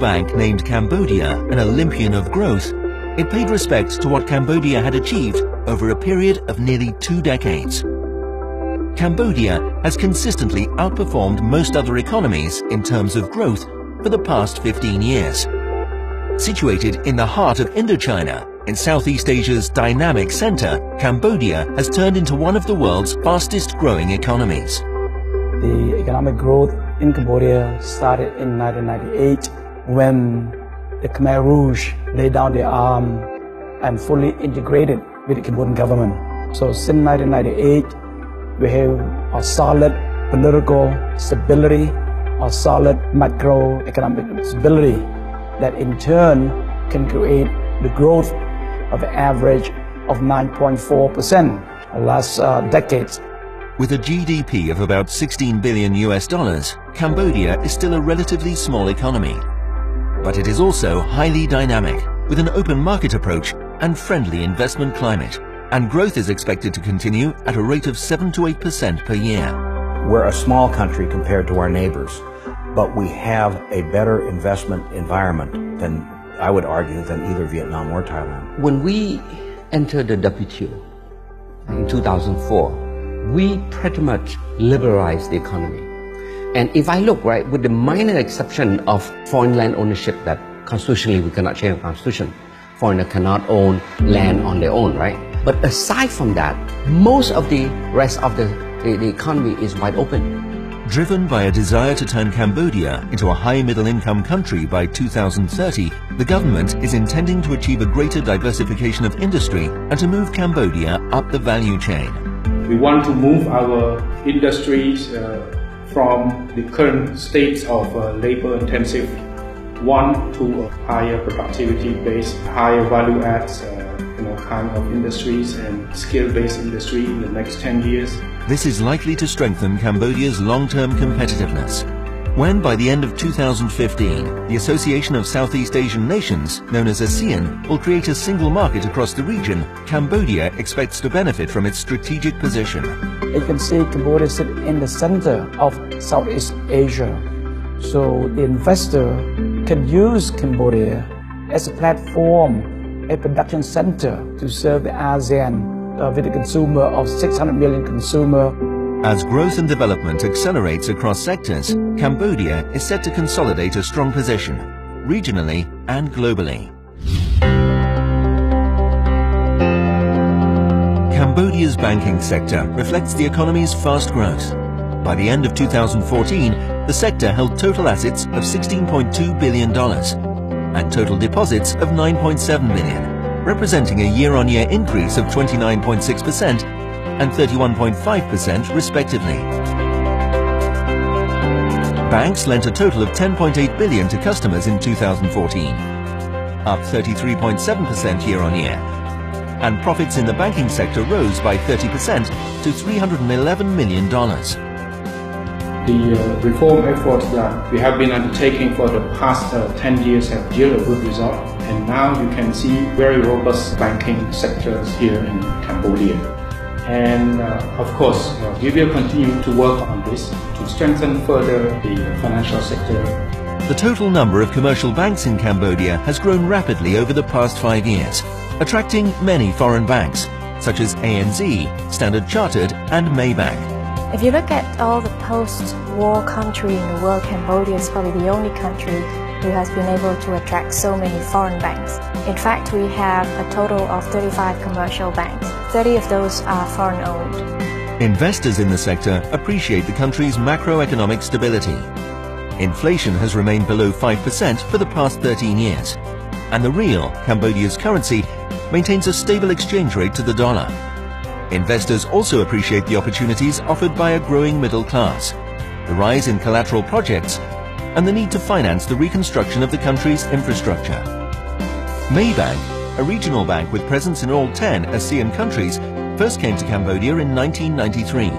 bank named Cambodia an Olympian of growth, it paid respect to what Cambodia had achieved over a period of nearly 2 decades. Cambodia has consistently outperformed most other economies in terms of growth for the past 15 years. Situated in the heart of Indochina, in Southeast Asia's dynamic center, Cambodia has turned into one of the world's fastest growing economies. The economic growth in Cambodia started in 1998 when the Khmer Rouge laid down their arm and fully integrated with the Cambodian government. So since 1998, we have a solid political stability, a solid macroeconomic stability that in turn can create the growth of an average of 9.4% in the last decades. With a GDP of about $16 billion, Cambodia is still a relatively small economy. But it is also highly dynamic, with an open market approach and friendly investment climate. And growth is expected to continue at a rate of 7 to 8% per year. We're a small country compared to our neighbors, but we have a better investment environment than, I would argue, than either Vietnam or Thailand. When we entered the WTO in 2004, we pretty much liberalized the economy. And if I look, right, with the minor exception of foreign land ownership that constitutionally we cannot change the constitution, foreigner cannot own land on their own, right? But aside from that, most of the rest of the economy is wide open. Driven by a desire to turn Cambodia into a high middle-income country by 2030, the government is intending to achieve a greater diversification of industry and to move Cambodia up the value chain. We want to move our industries from the current state of labor-intensive one to a higher productivity-based, higher value-adds kind of industries and skill-based industry in the next 10 years. This is likely to strengthen Cambodia's long-term competitiveness. When, by the end of 2015, the Association of Southeast Asian Nations, known as ASEAN, will create a single market across the region, Cambodia expects to benefit from its strategic position. You can see Cambodia sits in the center of Southeast Asia. So the investor can use Cambodia as a platform, a production center to serve the ASEAN with a consumer of 600 million consumers. As growth and development accelerates across sectors, Cambodia is set to consolidate a strong position, regionally and globally. Cambodia's banking sector reflects the economy's fast growth. By the end of 2014, the sector held total assets of $16.2 billion and total deposits of $9.7 billion, representing a year-on-year increase of 29.6% and 31.5% respectively. Banks lent a total of $10.8 billion to customers in 2014, up 33.7% year-on-year, and profits in the banking sector rose by 30% to $311 million. The reform efforts that we have been undertaking for the past 10 years have yielded a good result, and now you can see very robust banking sectors here in Cambodia. And of course, we will continue to work on this to strengthen further the financial sector. The total number of commercial banks in Cambodia has grown rapidly over the past 5 years, attracting many foreign banks, such as ANZ, Standard Chartered and Maybank. If you look at all the post-war country in the world, Cambodia is probably the only country who has been able to attract so many foreign banks. In fact, we have a total of 35 commercial banks. 30 of those are foreign-owned. Investors in the sector appreciate the country's macroeconomic stability. Inflation has remained below 5% for the past 13 years, and the riel, Cambodia's currency, maintains a stable exchange rate to the dollar. Investors also appreciate the opportunities offered by a growing middle class, the rise in collateral projects, and the need to finance the reconstruction of the country's infrastructure. Maybank, a regional bank with presence in all 10 ASEAN countries, first came to Cambodia in 1993.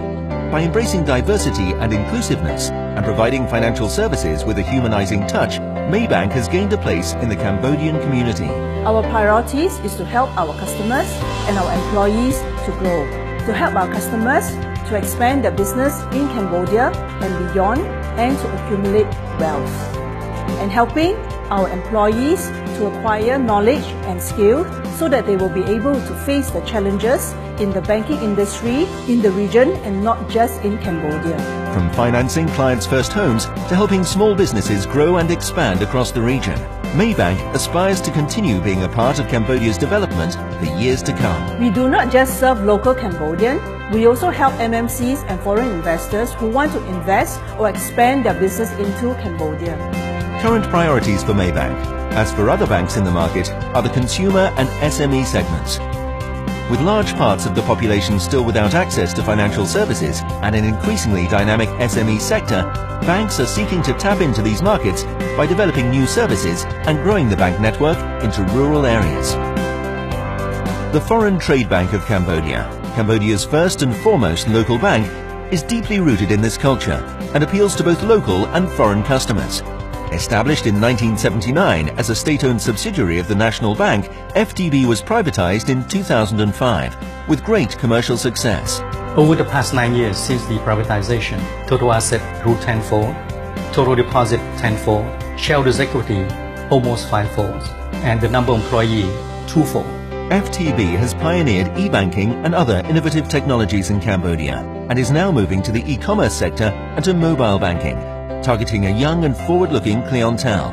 By embracing diversity and inclusiveness and providing financial services with a humanizing touch, Maybank has gained a place in the Cambodian community. Our priorities is to help our customers and our employees to grow, to help our customers to expand their business in Cambodia and beyond, and to accumulate wealth, and helping our employees to acquire knowledge and skill so that they will be able to face the challenges in the banking industry in the region and not just in Cambodia. From financing clients' first homes to helping small businesses grow and expand across the region, Maybank aspires to continue being a part of Cambodia's development for years to come. We do not just serve local Cambodian, we also help MNCs and foreign investors who want to invest or expand their business into Cambodia. Current priorities for Maybank, as for other banks in the market, are the consumer and SME segments. With large parts of the population still without access to financial services and an increasingly dynamic SME sector, banks are seeking to tap into these markets by developing new services and growing the bank network into rural areas. The Foreign Trade Bank of Cambodia, Cambodia's first and foremost local bank, is deeply rooted in this culture and appeals to both local and foreign customers. Established in 1979 as a state-owned subsidiary of the National Bank, FTB was privatized in 2005 with great commercial success. Over the past 9 years since the privatization, total asset grew tenfold, total deposit tenfold, shareholders' equity almost fivefold, and the number of employees twofold. FTB has pioneered e-banking and other innovative technologies in Cambodia and is now moving to the e-commerce sector and to mobile banking, targeting a young and forward-looking clientele.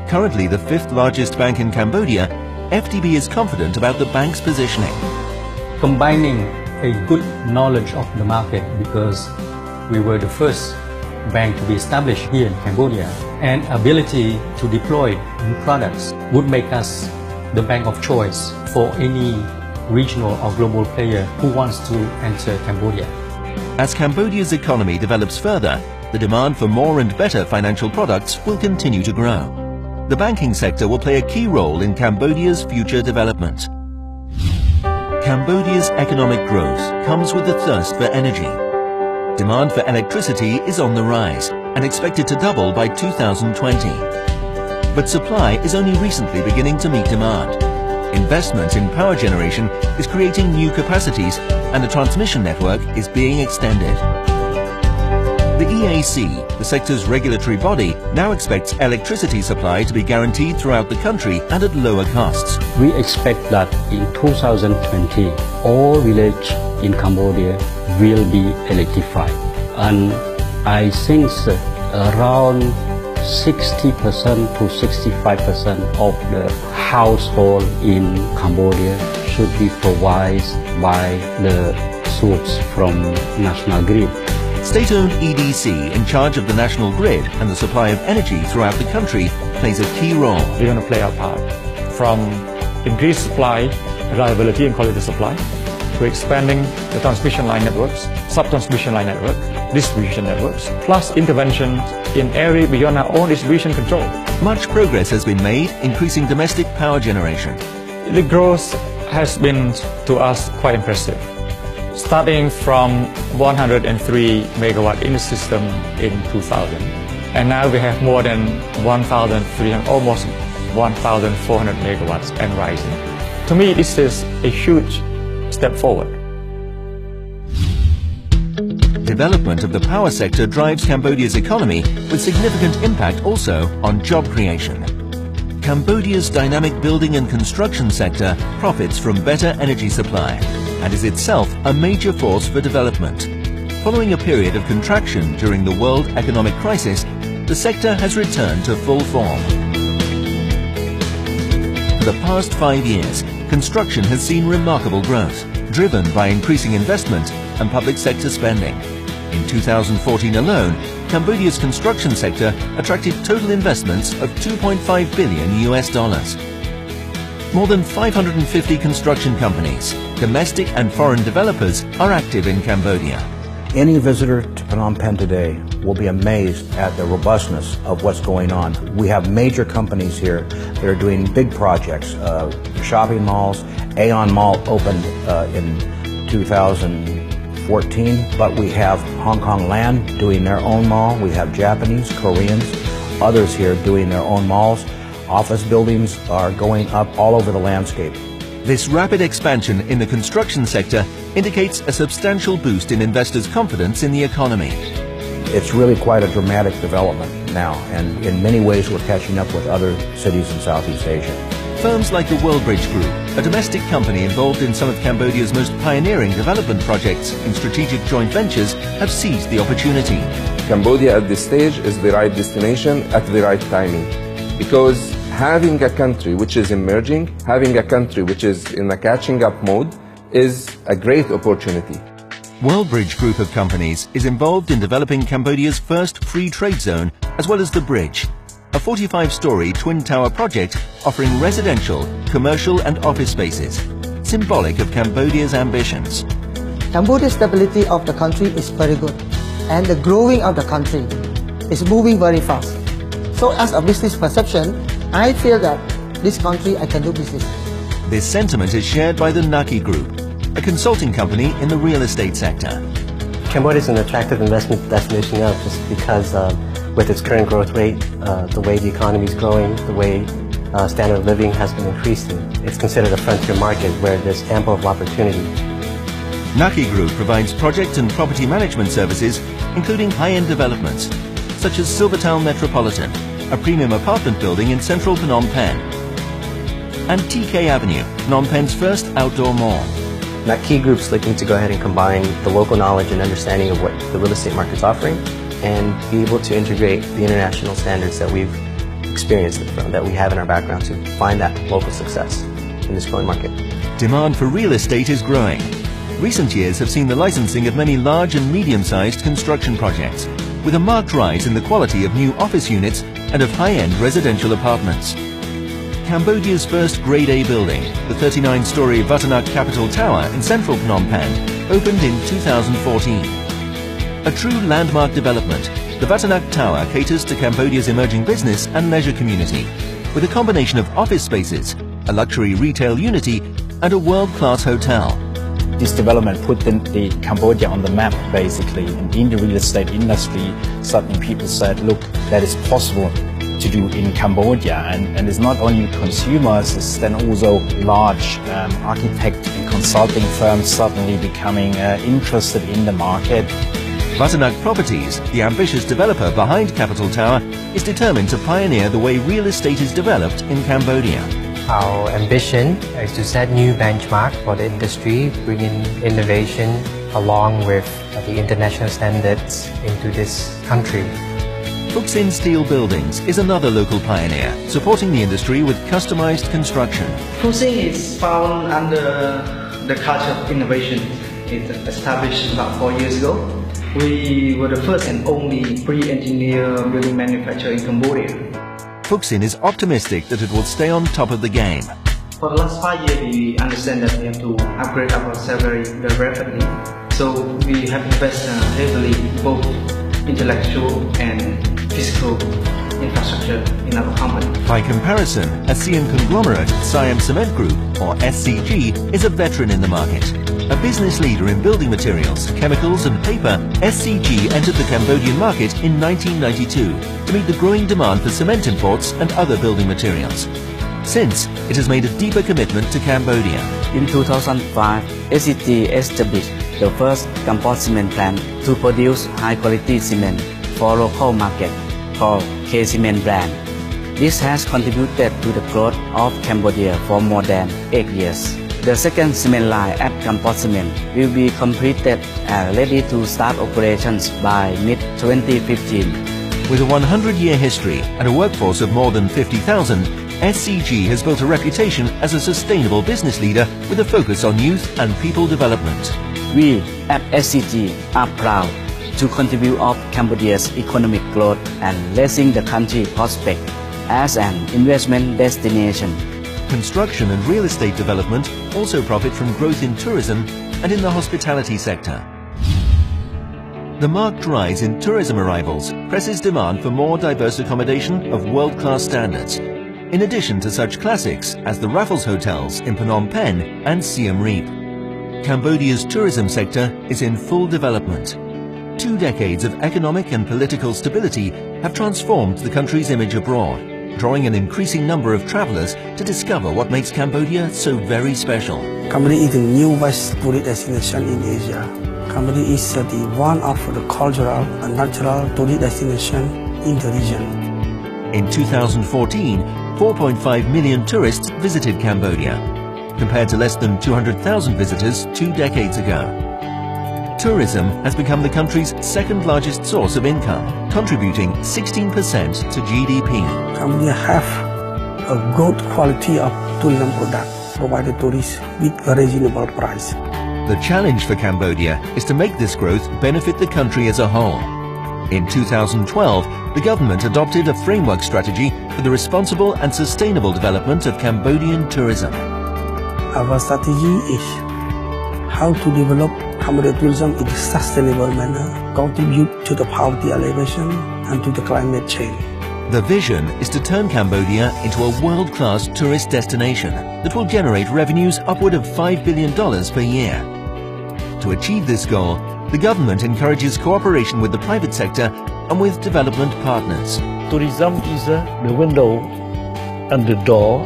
Currently the fifth largest bank in Cambodia, FTB is confident about the bank's positioning. Combining a good knowledge of the market, because we were the first bank to be established here in Cambodia, and ability to deploy new products would make us the bank of choice for any regional or global player who wants to enter Cambodia. As Cambodia's economy develops further, the demand for more and better financial products will continue to grow. The banking sector will play a key role in Cambodia's future development. Cambodia's economic growth comes with the thirst for energy. Demand for electricity is on the rise and expected to double by 2020. But supply is only recently beginning to meet demand. Investment in power generation is creating new capacities and the transmission network is being extended. The EAC, the sector's regulatory body, now expects electricity supply to be guaranteed throughout the country and at lower costs. We expect that in 2020, all villages in Cambodia will be electrified. And I think around 60% to 65% of the household in Cambodia should be provided by the source from National Grid. State-owned EDC, in charge of the national grid and the supply of energy throughout the country, plays a key role. We're going to play our part from increased supply, reliability and quality supply, to expanding the transmission line networks, sub-transmission line network, distribution networks, plus intervention in area beyond our own distribution control. Much progress has been made increasing domestic power generation. The growth has been to us quite impressive. Starting from 103 megawatt in the system in 2000, and now we have more than 1,300, almost 1,400 megawatts and rising. To me, this is a huge step forward. Development of the power sector drives Cambodia's economy with significant impact also on job creation. Cambodia's dynamic building and construction sector profits from better energy supply and is itself a major force for development. Following a period of contraction during the world economic crisis, the sector has returned to full form. For the past 5 years, construction has seen remarkable growth, driven by increasing investment and public sector spending. In 2014 alone, Cambodia's construction sector attracted total investments of $2.5 billion US. More than 550 construction companies, domestic and foreign developers are active in Cambodia. Any visitor to Phnom Penh today will be amazed at the robustness of what's going on. We have major companies here that are doing big projects, shopping malls. Aeon Mall opened in 2014, but we have Hong Kong Land doing their own mall. We have Japanese, Koreans, others here doing their own malls. Office buildings are going up all over the landscape. This rapid expansion in the construction sector indicates a substantial boost in investors' confidence in the economy. It's really quite a dramatic development. now, and in many ways we're catching up with other cities in Southeast Asia. Firms like the Worldbridge Group, a domestic company involved in some of Cambodia's most pioneering development projects in strategic joint ventures, have seized the opportunity. Cambodia at this stage is the right destination at the right timing, because having a country which is emerging, having a country which is in a catching up mode is a great opportunity. Worldbridge Group of companies is involved in developing Cambodia's first free trade zone, as well as the Bridge, a 45-story twin-tower project offering residential, commercial and office spaces, symbolic of Cambodia's ambitions. Cambodia's stability of the country is very good, and the growing of the country is moving very fast. So as a business perception, I feel that this country I can do business. This sentiment is shared by the Naki Group, a consulting company in the real estate sector. Cambodia is an attractive investment destination now just because with its current growth rate, the way the economy is growing, the way standard of living has been increasing, it's considered a frontier market where there's ample of opportunity. Naki Group provides project and property management services, including high-end developments, such as Silvertown Metropolitan, a premium apartment building in central Phnom Penh, and TK Avenue, Phnom Penh's first outdoor mall. Naki Group's looking to go ahead and combine the local knowledge and understanding of what the real estate market's offering and be able to integrate the international standards that we've experienced from, that we have in our background to find that local success in this growing market. Demand for real estate is growing. Recent years have seen the licensing of many large and medium-sized construction projects, with a marked rise in the quality of new office units and of high-end residential apartments. Cambodia's first Grade A building, the 39-story Vatanak Capital Tower in central Phnom Penh, opened in 2014. A true landmark development, the Vatanak Tower caters to Cambodia's emerging business and leisure community, with a combination of office spaces, a luxury retail unity, and a world-class hotel. This development put the Cambodia on the map, basically, and in the real estate industry, suddenly people said, look, that is possible to do in Cambodia, and it's not only consumers, it's then also large architect and consulting firms suddenly becoming interested in the market. Vatanak Properties, the ambitious developer behind Capital Tower, is determined to pioneer the way real estate is developed in Cambodia. Our ambition is to set new benchmark for the industry, bringing innovation along with the international standards into this country. Fuxin Steel Buildings is another local pioneer, supporting the industry with customized construction. Fuxin is found under the culture of innovation. It established about 4 years ago. We were the first and only pre-engineered building manufacturer in Cambodia. Fuxin is optimistic that it will stay on top of the game. For the last 5 years, we understand that we have to upgrade ourselves very rapidly. So we have invested heavily both intellectual and physical infrastructure in our company. By comparison, ASEAN conglomerate Siam Cement Group, or SCG, is a veteran in the market. A business leader in building materials, chemicals and paper, SCG entered the Cambodian market in 1992 to meet the growing demand for cement imports and other building materials. Since, it has made a deeper commitment to Cambodia. In 2005, SCG established the first composite cement plant to produce high-quality cement for local market called K-Cement brand. This has contributed to the growth of Cambodia for more than 8 years. The second cement line at Composite Cement will be completed and ready to start operations by mid-2015. With a 100-year history and a workforce of more than 50,000, SCG has built a reputation as a sustainable business leader with a focus on youth and people development. We at SCG are proud to contribute of Cambodia's economic growth and raising the country prospect as an investment destination. Construction and real estate development also profit from growth in tourism and in the hospitality sector. The marked rise in tourism arrivals presses demand for more diverse accommodation of world-class standards, in addition to such classics as the Raffles hotels in Phnom Penh and Siem Reap. Cambodia's tourism sector is in full development. 2 decades of economic and political stability have transformed the country's image abroad, drawing an increasing number of travelers to discover what makes Cambodia so very special. Cambodia is the newest tourist destination in Asia. Cambodia is one of the cultural and natural tourist destination in the region. In 2014, 4.5 million tourists visited Cambodia, compared to less than 200,000 visitors 2 decades ago. Tourism has become the country's second largest source of income, contributing 16% to GDP. Cambodia have a good quality of tourism product provided to tourists with a reasonable price. The challenge for Cambodia is to make this growth benefit the country as a whole. In 2012, the government adopted a framework strategy for the responsible and sustainable development of Cambodian tourism. Our strategy is how to develop Cambodia tourism in a sustainable manner, contribute to the poverty alleviation and to the climate change. The vision is to turn Cambodia into a world-class tourist destination that will generate revenues upward of $5 billion per year. To achieve this goal, the government encourages cooperation with the private sector and with development partners. Tourism is the window and the door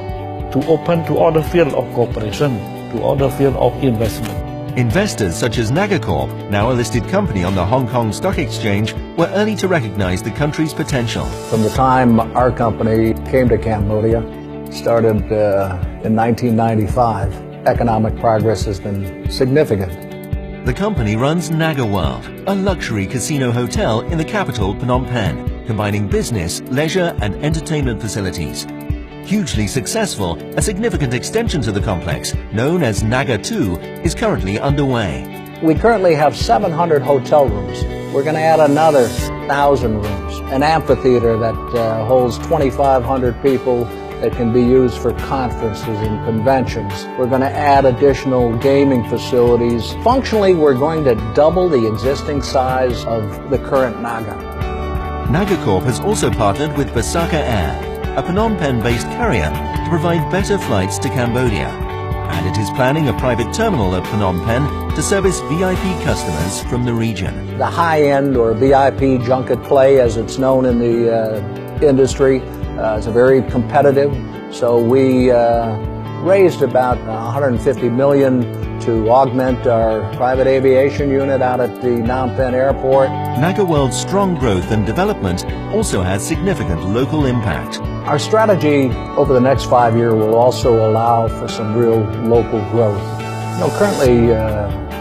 to open to other fields of cooperation, to other fields of investment. Investors such as Nagacorp, now a listed company on the Hong Kong Stock Exchange, were early to recognize the country's potential. From the time our company came to Cambodia, started in 1995, economic progress has been significant. The company runs Naga World, a luxury casino hotel in the capital Phnom Penh, combining business, leisure and entertainment facilities. Hugely successful, a significant extension to the complex, known as Naga 2, is currently underway. We currently have 700 hotel rooms. We're going to add another 1,000 rooms, an amphitheater that holds 2,500 people that can be used for conferences and conventions. We're going to add additional gaming facilities. Functionally, we're going to double the existing size of the current Naga. Nagacorp has also partnered with Basaka Air, a Phnom Penh-based carrier, to provide better flights to Cambodia. And it is planning a private terminal at Phnom Penh to service VIP customers from the region. The high-end or VIP junket play, as it's known in the industry, is very competitive. So we raised about $150 million to augment our private aviation unit out at the Phnom Penh airport. Naga World's strong growth and development also has significant local impact. Our strategy over the next 5 years will also allow for some real local growth. Currently,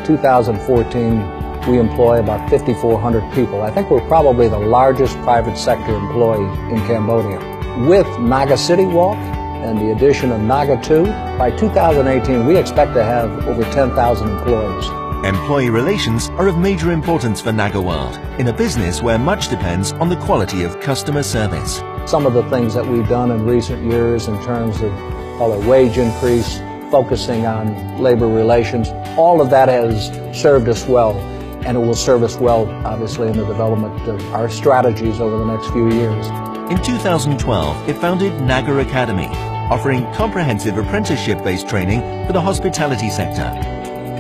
2014, we employ about 5,400 people. I think we're probably the largest private sector employee in Cambodia. With Naga City Walk and the addition of Naga 2, by 2018, we expect to have over 10,000 employees. Employee relations are of major importance for Naga World, in a business where much depends on the quality of customer service. Some of the things that we've done in recent years in terms of a wage increase, focusing on labor relations, all of that has served us well, and it will serve us well, obviously, in the development of our strategies over the next few years. In 2012, it founded Naga Academy, offering comprehensive apprenticeship-based training for the hospitality sector.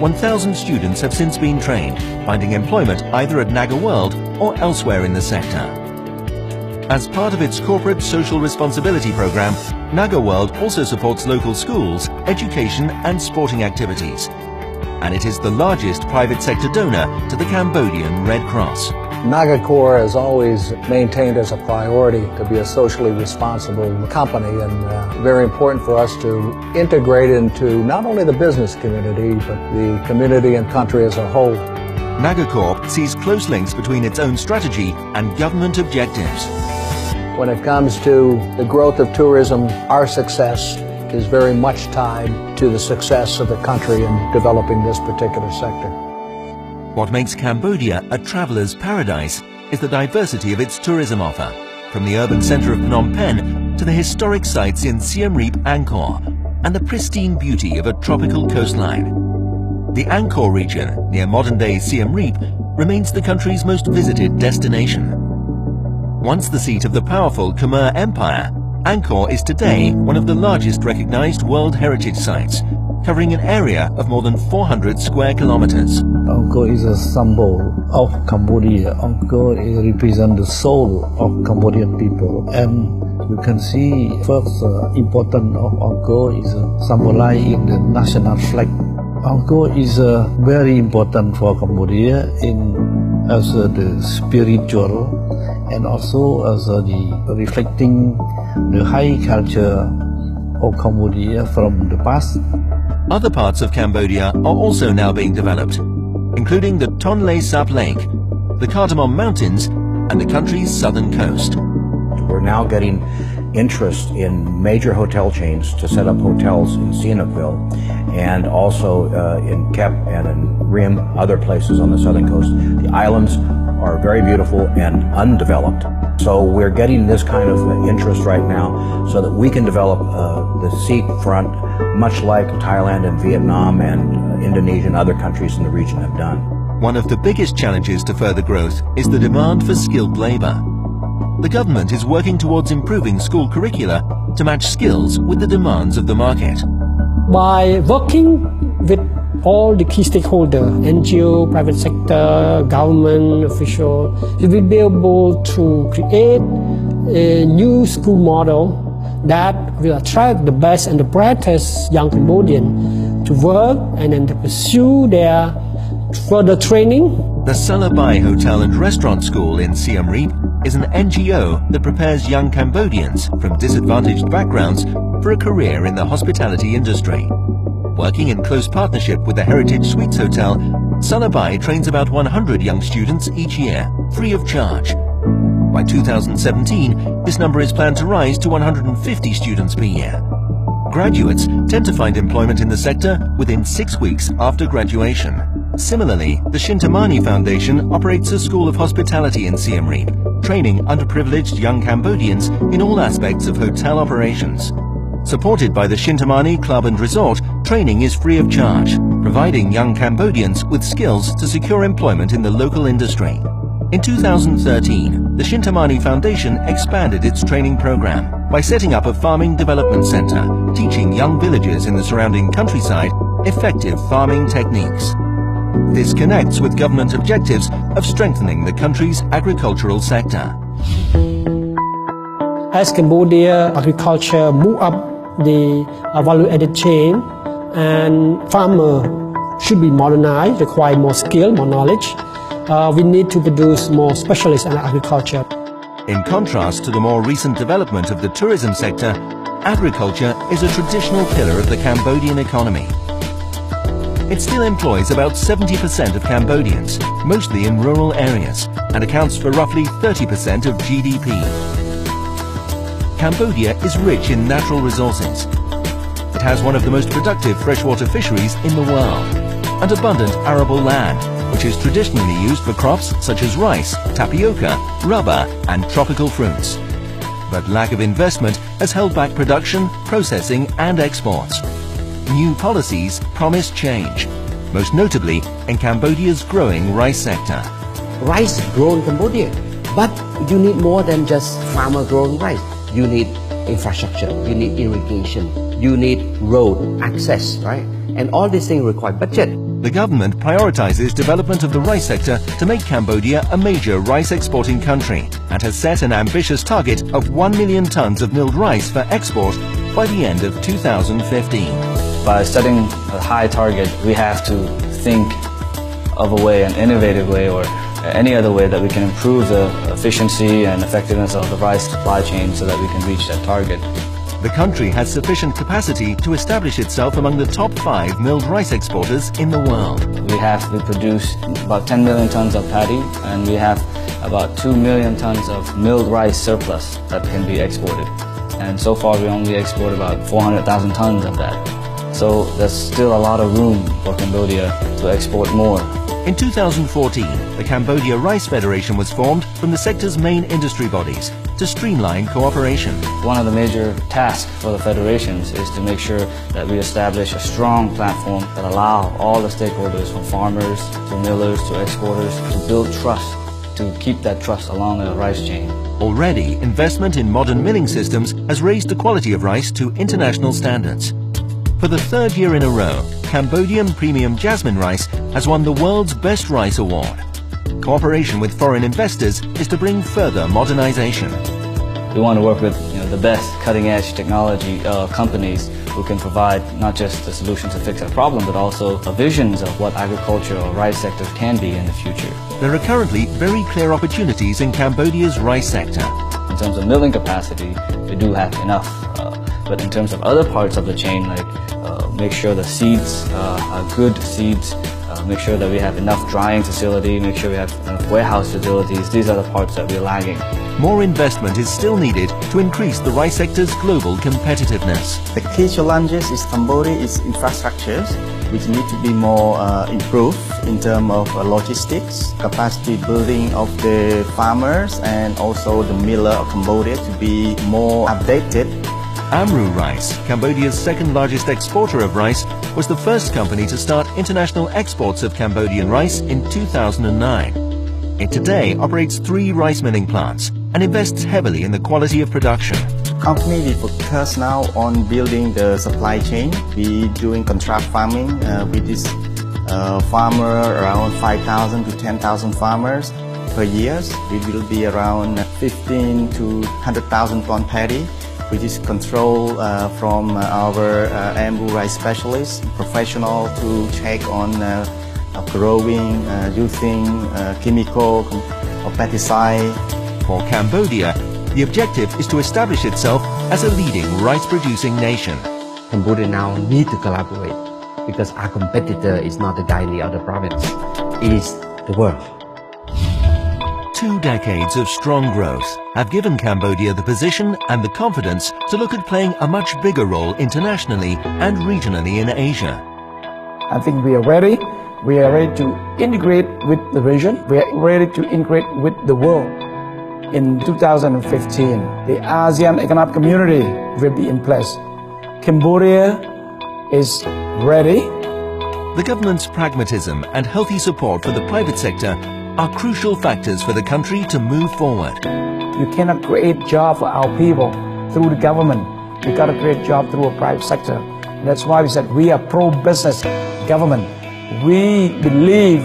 1,000 students have since been trained, finding employment either at Naga World or elsewhere in the sector. As part of its corporate social responsibility program, Naga World also supports local schools, education and sporting activities. And it is the largest private sector donor to the Cambodian Red Cross. Nagacorp has always maintained as a priority to be a socially responsible company, and very important for us to integrate into not only the business community, but the community and country as a whole. Nagacorp sees close links between its own strategy and government objectives. When it comes to the growth of tourism, our success is very much tied to the success of the country in developing this particular sector. What makes Cambodia a traveler's paradise is the diversity of its tourism offer, from the urban center of Phnom Penh to the historic sites in Siem Reap, Angkor, and the pristine beauty of a tropical coastline. The Angkor region, near modern-day Siem Reap, remains the country's most visited destination. Once the seat of the powerful Khmer Empire, Angkor is today one of the largest recognized World Heritage Sites, covering an area of more than 400 square kilometers. Angkor is a symbol of Cambodia. Angkor represents the soul of Cambodian people, and you can see first importance of Angkor is symbolized in the national flag. Angkor is very important for Cambodia as the spiritual and also as the reflecting the high culture of Cambodia from the past. Other parts of Cambodia are also now being developed, including the Tonle Sap Lake, the Cardamom Mountains, and the country's southern coast. We're now getting interest in major hotel chains to set up hotels in Sihanoukville and also in Kep and in Rim, other places on the southern coast. The islands are very beautiful and undeveloped. So we're getting this kind of interest right now so that we can develop the seafront much like Thailand and Vietnam and Indonesia and other countries in the region have done. One of the biggest challenges to further growth is the demand for skilled labor. The government is working towards improving school curricula to match skills with the demands of the market. By working with all the key stakeholders, NGO, private sector, government official, we will be able to create a new school model that will attract the best and the brightest young Cambodians to work and then to pursue their further training. The Salabai Hotel and Restaurant School in Siem Reap is an NGO that prepares young Cambodians from disadvantaged backgrounds for a career in the hospitality industry. Working in close partnership with the Heritage Suites Hotel, Salabai trains about 100 young students each year, free of charge. By 2017, this number is planned to rise to 150 students per year. Graduates tend to find employment in the sector within 6 weeks after graduation. Similarly, the Shintamani Foundation operates a school of hospitality in Siem Reap, training underprivileged young Cambodians in all aspects of hotel operations. Supported by the Shintamani Club and Resort, training is free of charge, providing young Cambodians with skills to secure employment in the local industry. In 2013, the Shintamani Foundation expanded its training program by setting up a farming development center, teaching young villagers in the surrounding countryside effective farming techniques. This connects with government objectives of strengthening the country's agricultural sector. As Cambodia agriculture move up the value-added chain, and farmer should be modernized, require more skill, more knowledge. We need to produce more specialists in agriculture. In contrast to the more recent development of the tourism sector, agriculture is a traditional pillar of the Cambodian economy. It still employs about 70% of Cambodians, mostly in rural areas, and accounts for roughly 30% of GDP. Cambodia is rich in natural resources. It has one of the most productive freshwater fisheries in the world, and abundant arable land, which is traditionally used for crops such as rice, tapioca, rubber, and tropical fruits. But lack of investment has held back production, processing, and exports. New policies promise change, most notably in Cambodia's growing rice sector. Rice grown in Cambodia, but you need more than just farmer growing rice. You need infrastructure, you need irrigation, you need road access, right? And all these things require budget. The government prioritizes development of the rice sector to make Cambodia a major rice exporting country and has set an ambitious target of 1 million tons of milled rice for export by the end of 2015. By setting a high target, we have to think of a way, an innovative way, or any other way that we can improve the efficiency and effectiveness of the rice supply chain so that we can reach that target. The country has sufficient capacity to establish itself among the top 5 milled rice exporters in the world. We produce about 10 million tons of paddy, and we have about 2 million tons of milled rice surplus that can be exported. And so far we only export about 400,000 tons of that. So there's still a lot of room for Cambodia to export more. In 2014, the Cambodia Rice Federation was formed from the sector's main industry bodies to streamline cooperation. One of the major tasks for the federations is to make sure that we establish a strong platform that allow all the stakeholders, from farmers to millers to exporters, to build trust, to keep that trust along the rice chain. Already, investment in modern milling systems has raised the quality of rice to international standards. For the 3rd year in a row, Cambodian premium jasmine rice has won the world's best rice award. Cooperation with foreign investors is to bring further modernization. We want to work with the best cutting-edge technology companies who can provide not just the solution to fix our problem, but also visions of what agriculture or rice sector can be in the future. There are currently very clear opportunities in Cambodia's rice sector. In terms of milling capacity, we do have enough. But in terms of other parts of the chain, like make sure the seeds are good seeds, make sure that we have enough drying facility, make sure we have enough warehouse facilities. These are the parts that we're lagging. More investment is still needed to increase the rice sector's global competitiveness. The key challenges in Cambodia is infrastructures, which need to be more improved in terms of logistics, capacity building of the farmers, and also the miller of Cambodia to be more updated. Amru Rice, Cambodia's second largest exporter of rice, was the first company to start international exports of Cambodian rice in 2009. It today operates 3 rice milling plants and invests heavily in the quality of production. Company, we focus now on building the supply chain. We doing contract farming with this farmer, around 5,000 to 10,000 farmers per year. We will be around 15 to 100,000 ton paddy, which is controlled from our Amru rice specialists, professional to check on growing, using chemical or pesticide. For Cambodia, the objective is to establish itself as a leading rice-producing nation. Cambodia now need to collaborate because our competitor is not the guy in the other province, it is the world. 2 decades of strong growth have given Cambodia the position and the confidence to look at playing a much bigger role internationally and regionally in Asia. I think we are ready. We are ready to integrate with the region. We are ready to integrate with the world. In 2015, the ASEAN Economic Community will be in place. Cambodia is ready. The government's pragmatism and healthy support for the private sector are crucial factors for the country to move forward. You cannot create jobs for our people through the government. We got to create jobs through a private sector. And that's why we said we are pro-business government. We believe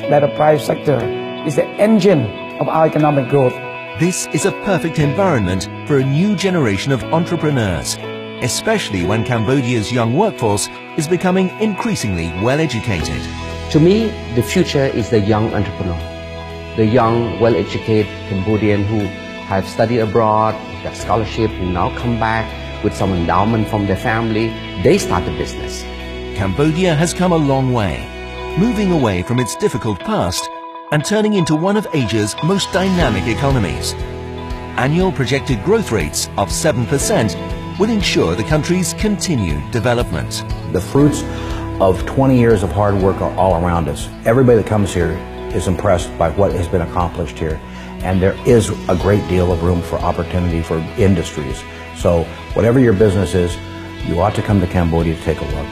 that the private sector is the engine of our economic growth. This is a perfect environment for a new generation of entrepreneurs, especially when Cambodia's young workforce is becoming increasingly well-educated. To me, the future is the young entrepreneur, the young, well-educated Cambodian who have studied abroad, got scholarship, who now come back with some endowment from their family. They start a business. Cambodia has come a long way, moving away from its difficult past and turning into one of Asia's most dynamic economies. Annual projected growth rates of 7% will ensure the country's continued development. The fruits of 20 years of hard work are all around us. Everybody that comes here is impressed by what has been accomplished here, and there is a great deal of room for opportunity for industries. So whatever your business is, you ought to come to Cambodia to take a look.